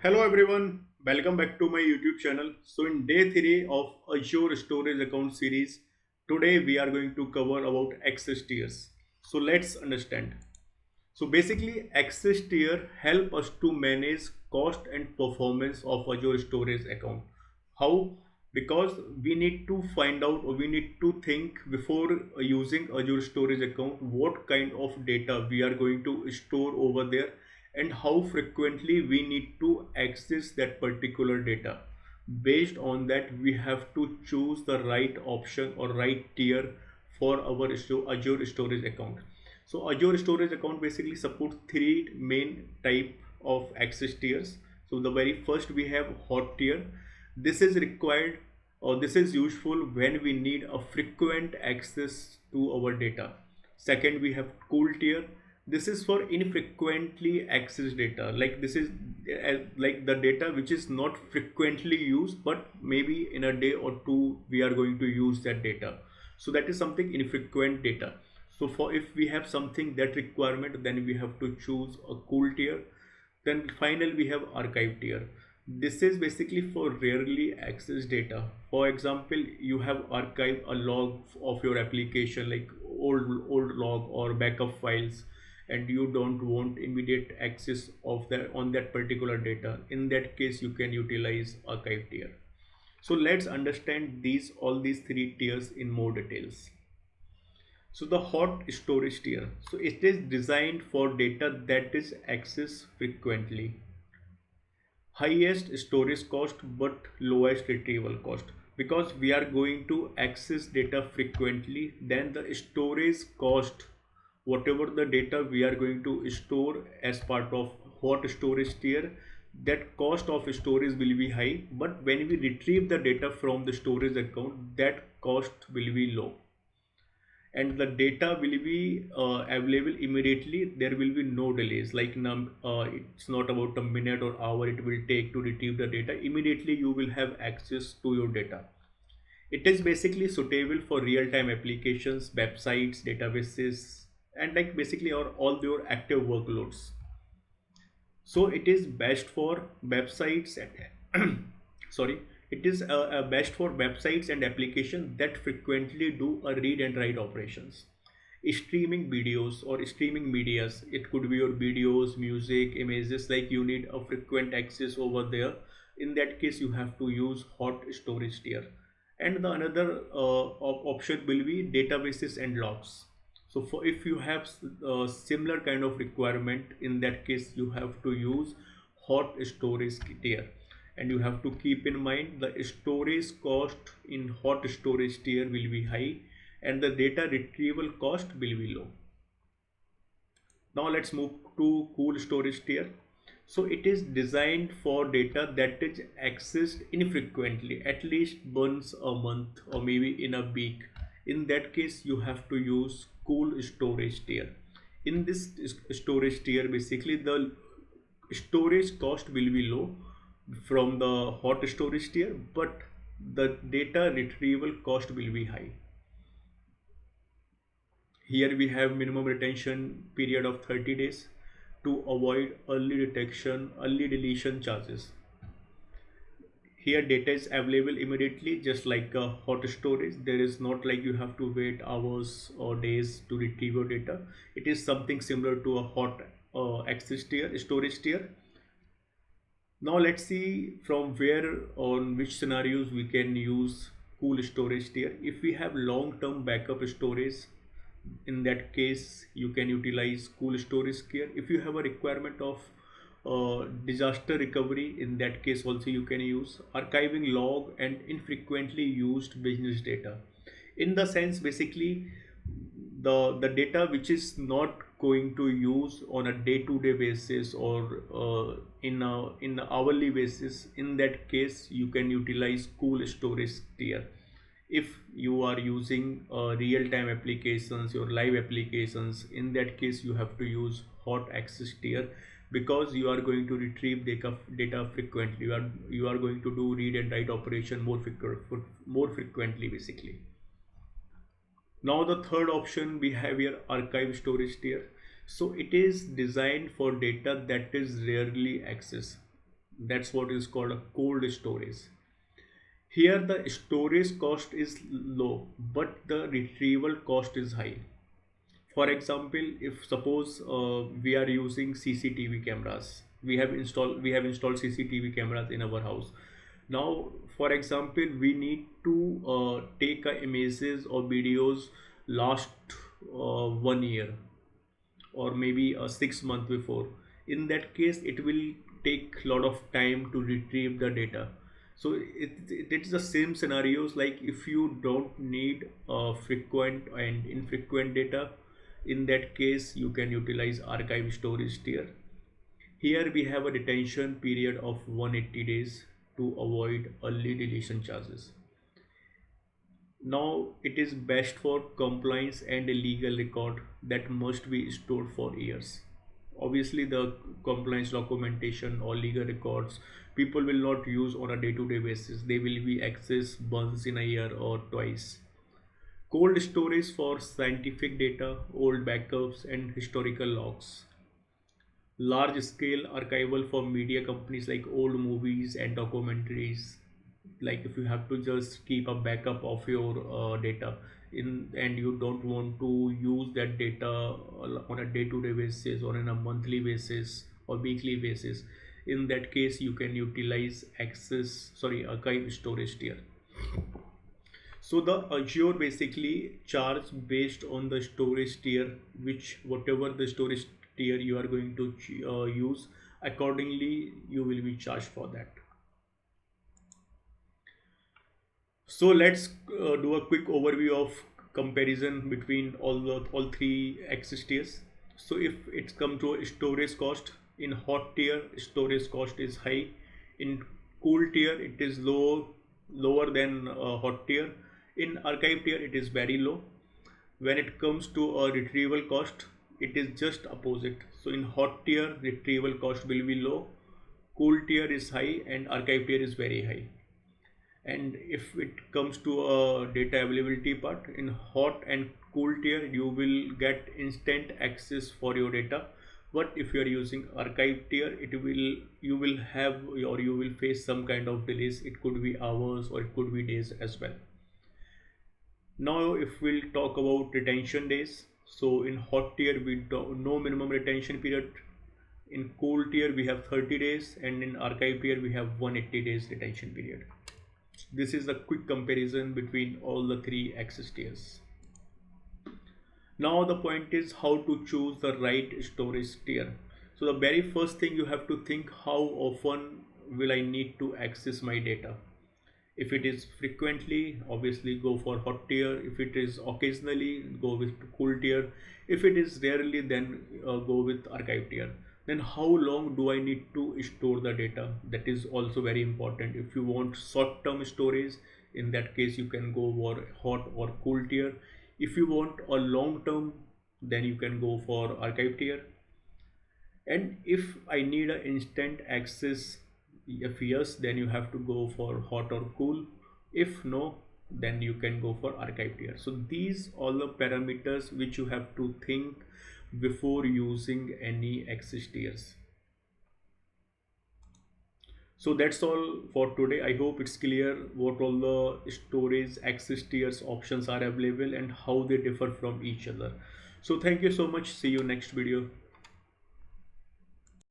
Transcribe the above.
Hello everyone, welcome back to my YouTube channel. So in day 3 of Azure Storage Account series, today we are going to cover about access tiers. So let's understand. So basically access tier help us to manage cost and performance of Azure Storage account. How? Because we need to find out or we need to think before using Azure Storage account what kind of data we are going to store over there and how frequently we need to access that particular data. Based on that, we have to choose the right option or right tier for our Azure Storage account. So Azure Storage account basically supports three main type of access tiers. So the very first we have hot tier. This is required or this is useful when we need a frequent access to our data. Second, we have cool tier. This is for infrequently accessed data. Like this is like the data which is not frequently used, but maybe in a day or two we are going to use that data. So that is something infrequent data. So for if we have something that requirement, then we have to choose a cool tier. Then finally we have archive tier. This is basically for rarely accessed data. For example, you have archived a log of your application like old log or backup files, and you don't want immediate access of that on that particular data. In that case, you can utilize archive tier. So let's understand these three tiers in more details. So the hot storage tier. So it is designed for data that is accessed frequently. Highest storage cost but lowest retrieval cost. Because we are going to access data frequently, then the storage cost, whatever the data we are going to store as part of hot storage tier, that cost of storage will be high. But when we retrieve the data from the storage account, that cost will be low and the data will be available immediately. There will be no delays like it's not about a minute or hour it will take to retrieve the data. Immediately you will have access to your data. It is basically suitable for real-time applications, websites, databases, and like basically all your active workloads. So it is best for websites and sorry, it is best for websites and applications that frequently do a read and write operations. Streaming videos or streaming medias, it could be your videos, music, images, like you need a frequent access over there. In that case you have to use hot storage tier. And the another option will be databases and logs. So for if you have similar kind of requirement, in that case you have to use hot storage tier. And you have to keep in mind the storage cost in hot storage tier will be high and the data retrieval cost will be low. Now let's move to cool storage tier. So it is designed for data that is accessed infrequently, at least once a month or maybe in a week. In that case, you have to use cool storage tier. In this storage tier, basically the storage cost will be low from the hot storage tier, but the data retrieval cost will be high. Here we have minimum retention period of 30 days to avoid early detection, early deletion charges. Here data is available immediately just like a hot storage. There is not like you have to wait hours or days to retrieve your data. It is something similar to a hot access tier, storage tier. Now let's see from where on which scenarios we can use cool storage tier. If we have long-term backup storage, in that case you can utilize cool storage tier. If you have a requirement of disaster recovery, in that case also you can use archiving log and infrequently used business data. In the sense basically the data which is not going to use on a day-to-day basis or in a hourly basis, in that case you can utilize cool storage tier. If you are using real-time applications, your live applications, in that case you have to use hot access tier because you are going to retrieve data frequently. You are going to do read and write operation more frequently basically. Now the third option we have here, archive storage tier. So it is designed for data that is rarely accessed. That's what is called a cold storage. Here the storage cost is low, but the retrieval cost is high. For example, if suppose we are using CCTV cameras, we have installed CCTV cameras in our house. Now, for example, we need to take images or videos last 1 year or maybe 6 months before. In that case, it will take a lot of time to retrieve the data. So it's the same scenarios, like if you don't need frequent and infrequent data, in that case you can utilize archive storage tier. Here we have a retention period of 180 days to avoid early deletion charges. Now it is best for compliance and a legal record that must be stored for years. Obviously, the compliance documentation or legal records people will not use on a day-to-day basis. They will be accessed once in a year or twice. Cold storage for scientific data, old backups, and historical logs. Large scale archival for media companies like old movies and documentaries. Like if you have to just keep a backup of your data in, and you don't want to use that data on a day-to-day basis or on a monthly basis or weekly basis, in that case you can utilize archive storage tier. So the Azure basically charge based on the storage tier, which whatever the storage tier you are going to use, accordingly you will be charged for that. So let's do a quick overview of comparison between all three access tiers. So if it's come to storage cost, in hot tier storage cost is high, in cool tier it is lower than hot tier, in archive tier it is very low. When it comes to a retrieval cost, it is just opposite. So in hot tier retrieval cost will be low, cool tier is high, and archive tier is very high. And if it comes to a data availability part, in hot and cool tier you will get instant access for your data, but if you are using archive tier, you will face some kind of delays. It could be hours or it could be days as well. Now if we'll talk about retention days, so in hot tier we don't no minimum retention period, in cool tier we have 30 days, and in archive tier we have 180 days retention period. This is a quick comparison between all the three access tiers. Now the point is how to choose the right storage tier. So the very first thing you have to think, how often will I need to access my data? If it is frequently, obviously go for hot tier. If it is occasionally, go with cool tier. If it is rarely, then go with archive tier. Then how long do I need to store the data? That is also very important. If you want short-term storage, in that case you can go for hot or cool tier. If you want a long-term, then you can go for archive tier. And if I need an instant access, if yes, then you have to go for hot or cool. If no, then you can go for archive tier. So these all the parameters which you have to think before using any access tiers. So that's all for today. I hope it's clear what all the storage access tiers options are available and how they differ from each other. So thank you so much. See you next video.